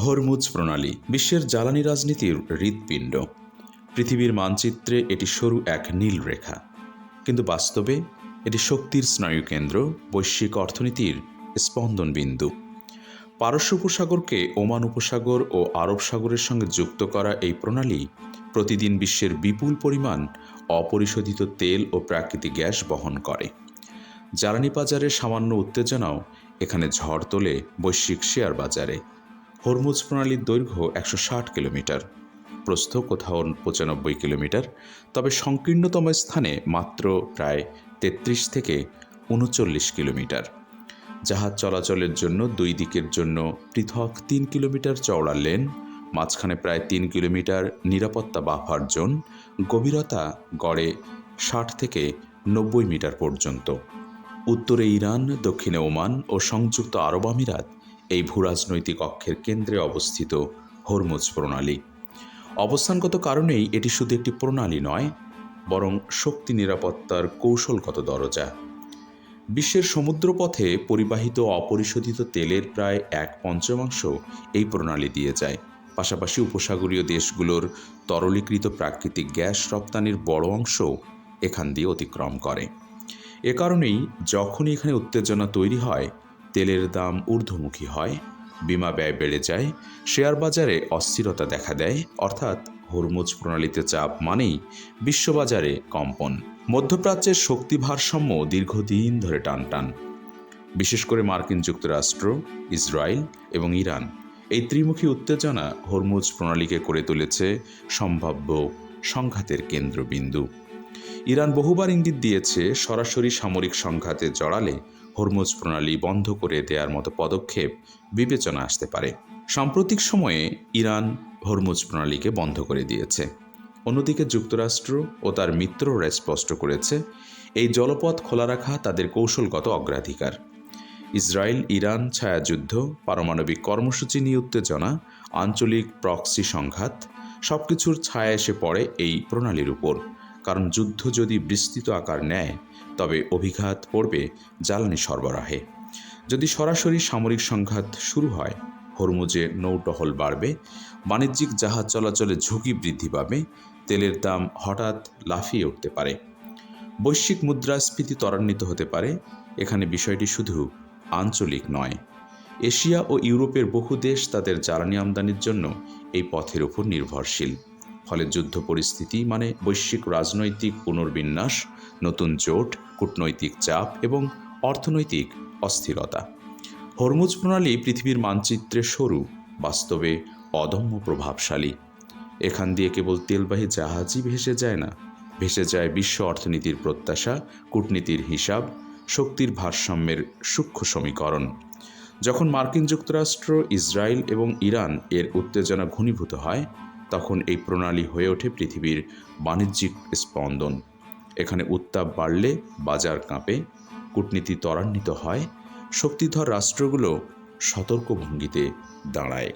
Hormuz প্রণালী বিশ্বের জ্বালানি রাজনীতির হৃৎপিণ্ড। পৃথিবীর মানচিত্রে এটি সরু এক নীল রেখা, কিন্তু বাস্তবে এটি শক্তির স্নায়ুকেন্দ্র, বৈশ্বিক অর্থনীতির স্পন্দন বিন্দু। পারস্য উপসাগরকে ওমান উপসাগর ও আরব সাগরের সঙ্গে যুক্ত করা এই প্রণালী প্রতিদিন বিশ্বের বিপুল পরিমাণ অপরিশোধিত তেল ও প্রাকৃতিক গ্যাস বহন করে। জ্বালানি বাজারের সামান্য উত্তেজনাও এখানে ঝড় তোলে বৈশ্বিক শেয়ার বাজারে। হরমুজ প্রণালীর দৈর্ঘ্য 160 কিলোমিটার, প্রস্থ কোথাও 95 কিলোমিটার, তবে সংকীর্ণতম স্থানে মাত্র প্রায় 33 থেকে 39 কিলোমিটার। জাহাজ চলাচলের জন্য দুই দিকের জন্য পৃথক 3 কিলোমিটার চওড়া লেন, মাঝখানে প্রায় 3 কিলোমিটার নিরাপত্তা বাফার জোন, গভীরতা গড়ে 60 থেকে 90 মিটার পর্যন্ত। উত্তরে ইরান, দক্ষিণে ওমান ও সংযুক্ত আরব আমিরাত এই ভূরাজনৈতিক অক্ষের কেন্দ্রে অবস্থিত হরমুজ প্রণালী। অবস্থানগত কারণেই এটি শুধু একটি প্রণালী নয়, বরং শক্তি নিরাপত্তার কৌশলগত দরজা। বিশ্বের সমুদ্রপথে পরিবাহিত অপরিশোধিত তেলের প্রায় 1/5 এই প্রণালী দিয়ে যায়। পাশাপাশি উপসাগরীয় দেশগুলোর তরলীকৃত প্রাকৃতিক গ্যাস রপ্তানির বড় অংশও এখান দিয়ে অতিক্রম করে। এ কারণেই যখনই এখানে উত্তেজনা তৈরি হয়, তেলের দাম ঊর্ধ্বমুখী হয়, বিমা ব্যয় বেড়ে যায়, শেয়ার বাজারে অস্থিরতা দেখা দেয়। অর্থাৎ হরমুজ প্রণালীতে চাপ মানেই বিশ্ববাজারে কম্পন। মধ্যপ্রাচ্যের শক্তি ভারসাম্য দীর্ঘদিন ধরে টানটান। বিশেষ করে মার্কিন যুক্তরাষ্ট্র, ইসরায়েল এবং ইরান এই ত্রিমুখী উত্তেজনা হরমুজ প্রণালীকে করে তুলেছে সম্ভাব্য সংঘাতের কেন্দ্রবিন্দু। ইরান বহুবার ইঙ্গিত দিয়েছে, সরাসরি সামরিক সংঘাতে জড়ালে হরমুজ প্রণালী বন্ধ করে দেওয়ার মতো পদক্ষেপ বিবেচনা আসতে পারে। সাম্প্রতিক সময়ে ইরান হরমুজ প্রণালীকে বন্ধ করে দিয়েছে। অন্যদিকে যুক্তরাষ্ট্র ও তার মিত্ররা স্পষ্ট করেছে, এই জলপথ খোলা রাখা তাদের কৌশলগত অগ্রাধিকার। ইসরায়েল ইরান ছায়াযুদ্ধ, পারমাণবিক কর্মসূচি নিয়ে উত্তেজনা, আঞ্চলিক প্রক্সি সংঘাত সবকিছুর ছায়া এসে পড়ে এই প্রণালীর উপর। কারণ যুদ্ধ যদি বিস্তৃত আকার নেয়, তবে অভিঘাত পড়বে জ্বালানি সরবরাহে। যদি সরাসরি সামরিক সংঘাত শুরু হয়, হরমুজে নৌটহল বাড়বে, বাণিজ্যিক জাহাজ চলাচলে ঝুঁকি বৃদ্ধি পাবে, তেলের দাম হঠাৎ লাফিয়ে উঠতে পারে, বৈশ্বিক মুদ্রাস্ফীতি ত্বরান্বিত হতে পারে। এখানে বিষয়টি শুধু আঞ্চলিক নয়, এশিয়া ও ইউরোপের বহু দেশ তাদের জ্বালানি আমদানির জন্য এই পথের উপর নির্ভরশীল। ফলে যুদ্ধ পরিস্থিতি মানে বৈশ্বিক রাজনৈতিক পুনর্বিন্যাস, নতুন জোট, কূটনৈতিক চাপ এবং অর্থনৈতিক অস্থিরতা। হরমুজ প্রণালী পৃথিবীর মানচিত্রে সরু, বাস্তবে অদম্য প্রভাবশালী। এখান দিয়ে কেবল তেলবাহী জাহাজই ভেসে যায় না, ভেসে যায় বিশ্ব অর্থনীতির প্রত্যাশা, কূটনীতির হিসাব, শক্তির ভারসাম্যের সূক্ষ্ম সমীকরণ। যখন মার্কিন যুক্তরাষ্ট্র, ইসরায়েল এবং ইরান এর উত্তেজনা ঘনীভূত হয়, তখন এই প্রণালী হয়ে ওঠে পৃথিবীর বাণিজ্যিক স্পন্দন। এখানে উত্তাপ বাড়লে বাজার কাঁপে, কূটনীতি ত্বরান্বিত হয়, শক্তিধর রাষ্ট্রগুলো সতর্ক ভঙ্গিতে দাঁড়ায়।